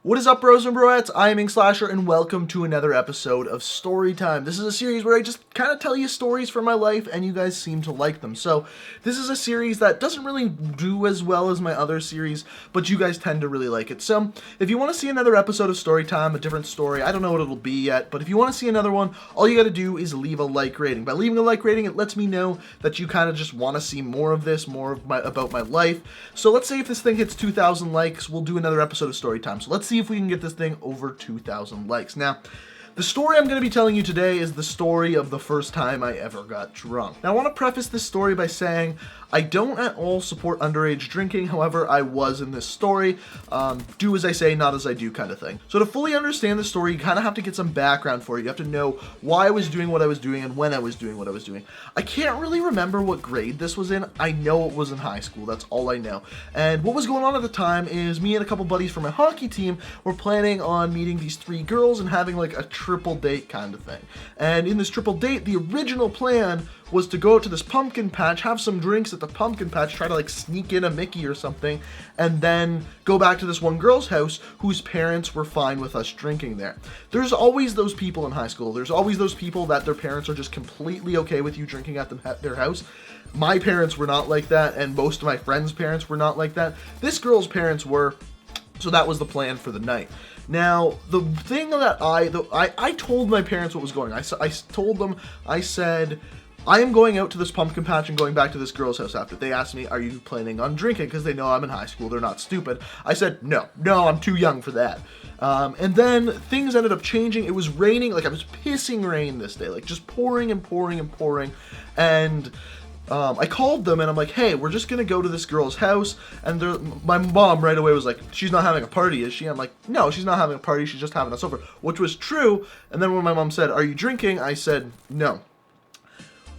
What is up, bros and broettes? I am Inkslasher, and welcome to another episode of Storytime. This is a series where I just kind of tell you stories from my life, and you guys seem to like them. So, this is a series that doesn't really do as well as my other series, but you guys tend to really like it. So, if you want to see another episode of Storytime, a different story, I don't know what it'll be yet, but if you want to see another one, all you gotta do is leave a like rating. By leaving a like rating, it lets me know that you kind of just want to see more of this, about my life. So, let's say if this thing hits 2,000 likes, we'll do another episode of Storytime. So, let's see if we can get this thing over 2,000 likes. Now, the story I'm going to be telling you today is the story of the first time I ever got drunk. Now, I want to preface this story by saying I don't at all support underage drinking. However, I was in this story. Do as I say, not as I do kind of thing. So to fully understand the story, you kind of have to get some background for it. You have to know why I was doing what I was doing and when I was doing what I was doing. I can't really remember what grade this was in. I know it was in high school. That's all I know. And what was going on at the time is me and a couple buddies from my hockey team were planning on meeting these three girls and having like a triple date kind of thing. And in this triple date, the original plan was to go out to this pumpkin patch, have some drinks at the pumpkin patch, try to like sneak in a Mickey or something, and then go back to this one girl's house whose parents were fine with us drinking there. There's always those people in high school. There's always those people that their parents are just completely okay with you drinking at their house. My parents were not like that, and most of my friends' parents were not like that. This girl's parents were, so that was the plan for the night. Now, the thing that I told my parents what was going on. I told them, I said, I am going out to this pumpkin patch and going back to this girl's house after. They asked me, are you planning on drinking? Because they know I'm in high school. They're not stupid. I said, no, I'm too young for that. And then things ended up changing. It was raining, like I was pissing rain this day, like just pouring and pouring and pouring. And I called them and I'm like, hey, we're just going to go to this girl's house. And my mom right away was like, she's not having a party, is she? I'm like, no, she's not having a party. She's just having us over, which was true. And then when my mom said, are you drinking? I said, no.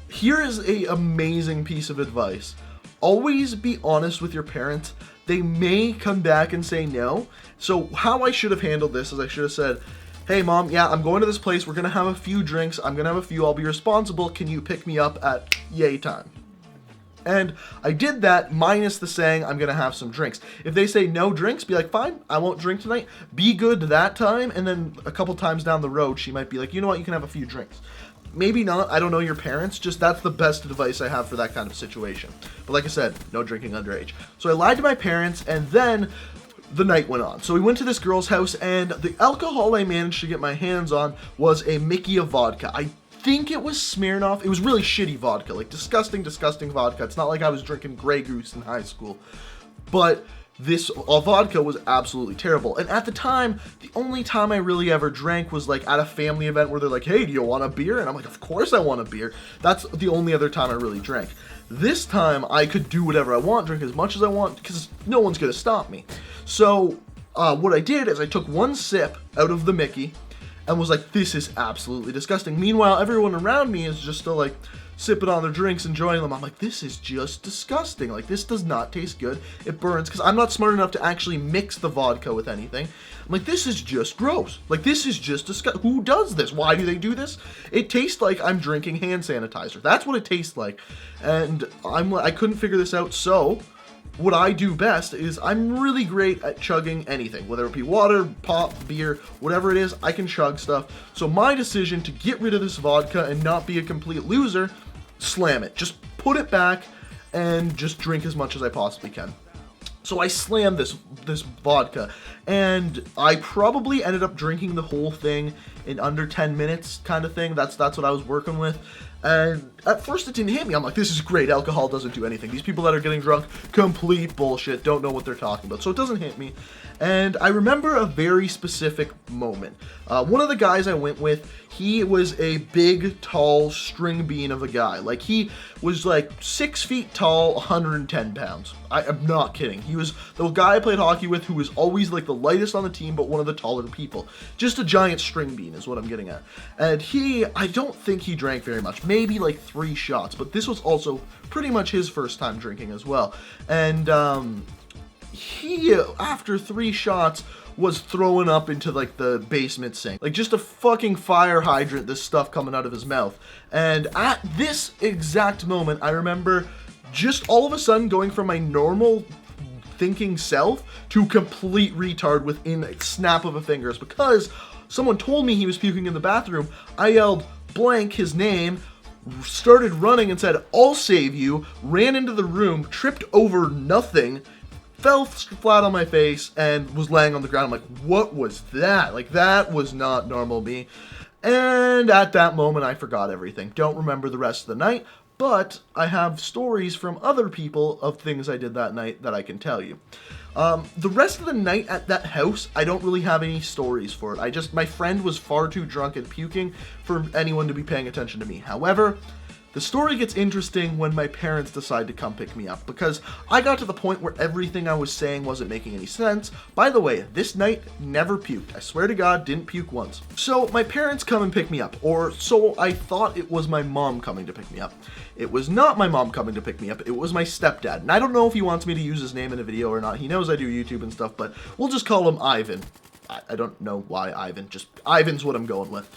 Here is an amazing piece of advice. Always be honest with your parents. They may come back and say no. So how I should have handled this is I should have said, hey mom, yeah, I'm going to this place. We're going to have a few drinks. I'm going to have a few. I'll be responsible. Can you pick me up at yay time? And I did that minus the saying I'm going to have some drinks. If they say no drinks, be like, fine, I won't drink tonight. Be good that time. And then a couple times down the road, she might be like, you know what, you can have a few drinks. Maybe not. I don't know your parents. Just that's the best advice I have for that kind of situation. But like I said, no drinking underage. So I lied to my parents, and then the night went on. So we went to this girl's house, and the alcohol I managed to get my hands on was a Mickey of vodka. I think it was Smirnoff. It was really shitty vodka, like disgusting vodka. It's not like I was drinking Grey Goose in high school. But this vodka was absolutely terrible. And at the time, the only time I really ever drank was like at a family event where they're like, hey, do you want a beer? And I'm like, of course I want a beer. That's the only other time I really drank. This time, I could do whatever I want, drink as much as I want, because no one's going to stop me. So what I did is I took one sip out of the Mickey and was like, this is absolutely disgusting. Meanwhile, everyone around me is just still like sipping on their drinks, enjoying them. I'm like, this is just disgusting. Like, this does not taste good. It burns, because I'm not smart enough to actually mix the vodka with anything. I'm like, this is just gross. Like, this is just disgusting. Who does this? Why do they do this? It tastes like I'm drinking hand sanitizer. That's what it tastes like. And I couldn't figure this out, so what I do best is I'm really great at chugging anything, whether it be water, pop, beer, whatever it is, I can chug stuff. So my decision to get rid of this vodka and not be a complete loser, slam it. Just put it back and just drink as much as I possibly can. So I slammed this vodka, and I probably ended up drinking the whole thing in under 10 minutes kind of thing. That's what I was working with. And at first it didn't hit me. I'm like, this is great. Alcohol doesn't do anything. These people that are getting drunk, complete bullshit, don't know what they're talking about. So it doesn't hit me. And I remember a very specific moment. One of the guys I went with, he was a big, tall string bean of a guy. Like, he was like 6 feet tall, 110 pounds. I'm not kidding. He was the guy I played hockey with who was always like the lightest on the team, but one of the taller people. Just a giant string bean is what I'm getting at. And I don't think he drank very much. Maybe like 3 shots, but this was also pretty much his first time drinking as well. And he, after 3 shots, was throwing up into like the basement sink. Like just a fucking fire hydrant, this stuff coming out of his mouth. And at this exact moment, I remember just all of a sudden going from my normal thinking self to complete retard within a snap of a fingers. Because someone told me he was puking in the bathroom, I yelled blank his name, started running and said, "I'll save you," ran into the room, tripped over nothing, fell flat on my face, and was laying on the ground. I'm like, what was that? Like, that was not normal me. And at that moment, I forgot everything. Don't remember the rest of the night, but I have stories from other people of things I did that night that I can tell you. The rest of the night at that house, I don't really have any stories for it. My friend was far too drunk and puking for anyone to be paying attention to me. However, the story gets interesting when my parents decide to come pick me up, because I got to the point where everything I was saying wasn't making any sense. By the way, this night, never puked. I swear to God, didn't puke once. So my parents come and pick me up, or so I thought it was my mom coming to pick me up. It was not my mom coming to pick me up, it was my stepdad. And I don't know if he wants me to use his name in a video or not. He knows I do YouTube and stuff, but we'll just call him Ivan. I don't know why Ivan, just Ivan's what I'm going with.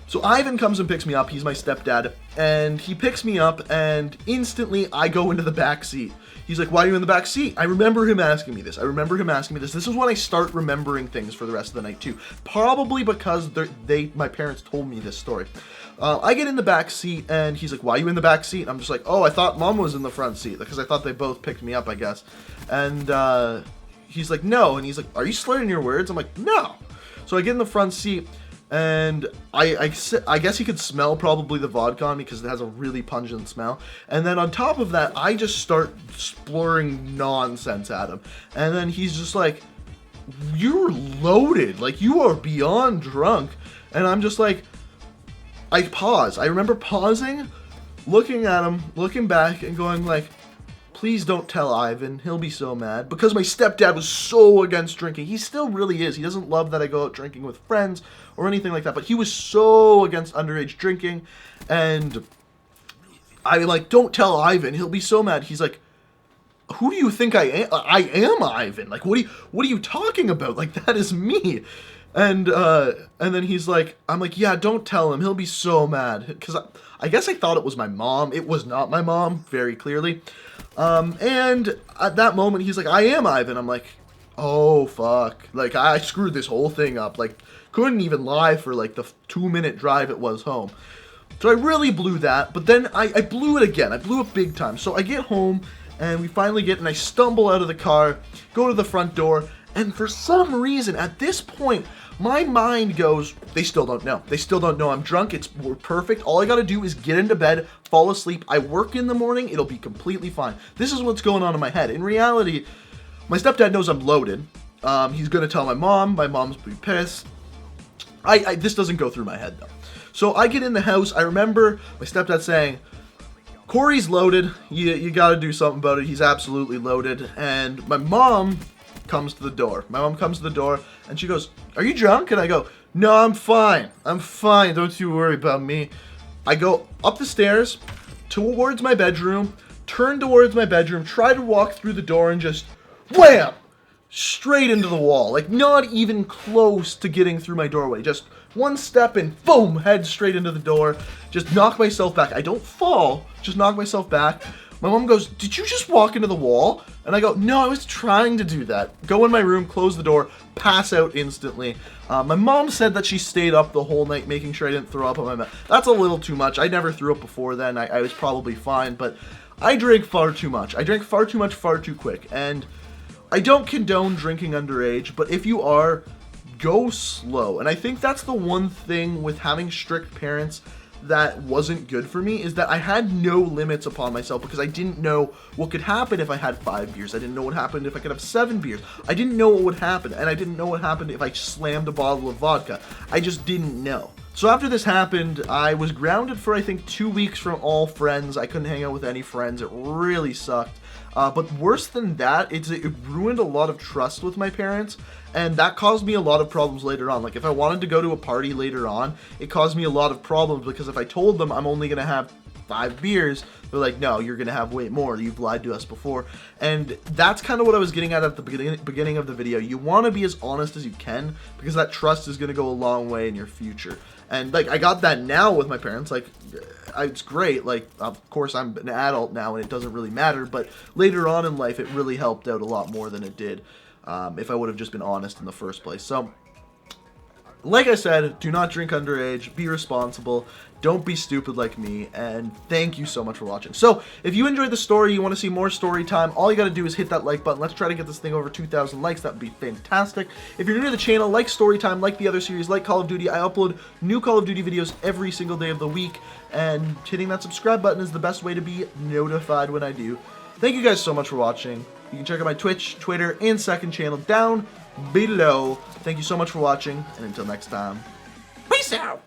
So Ivan comes and picks me up. He's my stepdad, and he picks me up, and instantly I go into the back seat. He's like, "Why are you in the back seat?" I remember him asking me this. This is when I start remembering things for the rest of the night too. Probably because my parents told me this story. I get in the back seat, and he's like, "Why are you in the back seat?" I'm just like, "Oh, I thought Mom was in the front seat," because I thought they both picked me up, I guess. And he's like, "No," and he's like, "Are you slurring your words?" I'm like, "No." So I get in the front seat. And I guess he could smell probably the vodka on me because it has a really pungent smell. And then on top of that, I just start splurring nonsense at him. And then he's just like, "You're loaded. Like, you are beyond drunk." And I'm just like, I pause. I remember pausing, looking at him, looking back, and going like, "Please don't tell Ivan. He'll be so mad." Because my stepdad was so against drinking. He still really is. He doesn't love that I go out drinking with friends or anything like that. But he was so against underage drinking. And I like, "Don't tell Ivan. He'll be so mad." He's like, "Who do you think I am? I am Ivan. Like, what are you talking about? Like, that is me." And then he's like, I'm like, "Yeah, don't tell him. He'll be so mad." Because I guess I thought it was my mom. It was not my mom, very clearly. And at that moment, he's like, "I am Ivan." I'm like, oh, fuck. Like, I screwed this whole thing up. Like, couldn't even lie for, like, the 2-minute drive it was home. So I really blew that, but then I blew it again. I blew it big time. So I get home, and we finally and I stumble out of the car, go to the front door, and for some reason, at this point, my mind goes, they still don't know. They still don't know I'm drunk. We're perfect. All I gotta do is get into bed, fall asleep. I work in the morning. It'll be completely fine. This is what's going on in my head. In reality, my stepdad knows I'm loaded. He's gonna tell my mom. My mom's gonna be pissed. This doesn't go through my head, though. So I get in the house. I remember my stepdad saying, "Corey's loaded. You gotta do something about it. He's absolutely loaded." And my mom comes to the door. My mom comes to the door, and she goes, "Are you drunk?" And I go, "No, I'm fine. I'm fine. Don't you worry about me." I go up the stairs towards my bedroom, turn towards my bedroom, try to walk through the door, and just wham! Straight into the wall. Like, not even close to getting through my doorway. Just one step and boom, head straight into the door. Just knock myself back. I don't fall, just knock myself back. My mom goes, "Did you just walk into the wall?" And I go, "No, I was trying to do that." Go in my room, close the door, pass out instantly. My mom said that she stayed up the whole night making sure I didn't throw up on my mouth. That's a little too much. I never threw up before then. I was probably fine, but I drank far too much. I drank far too much, far too quick. And I don't condone drinking underage, but if you are, go slow. And I think that's the one thing with having strict parents that wasn't good for me, is that I had no limits upon myself because I didn't know what could happen if I had 5 beers. I didn't know what happened if I could have 7 beers. I didn't know what would happen, and I didn't know what happened if I slammed a bottle of vodka. I just didn't know. So after this happened, I was grounded for, I think, 2 weeks from all friends. I couldn't hang out with any friends. It really sucked. But worse than that, it ruined a lot of trust with my parents, and that caused me a lot of problems later on. Like, if I wanted to go to a party later on, it caused me a lot of problems because if I told them I'm only going to have 5 beers. They're like, no, you're gonna have way more. You've lied to us before. And that's kind of what I was getting at the beginning of the video. You want to be as honest as you can, because that trust is gonna go a long way in your future. And like, I got that now with my parents. Like, it's great. Like, of course I'm an adult now and it doesn't really matter, but later on in life it really helped out a lot more than it did if I would have just been honest in the first place. So like I said, do not drink underage, be responsible, don't be stupid like me, and thank you so much for watching. So, if you enjoyed the story, you want to see more story time, all you gotta do is hit that like button. Let's try to get this thing over 2,000 likes, that would be fantastic. If you're new to the channel, like story time, like the other series, like Call of Duty, I upload new Call of Duty videos every single day of the week, and hitting that subscribe button is the best way to be notified when I do. Thank you guys so much for watching. You can check out my Twitch, Twitter, and second channel down below. Thank you so much for watching, and until next time, peace out!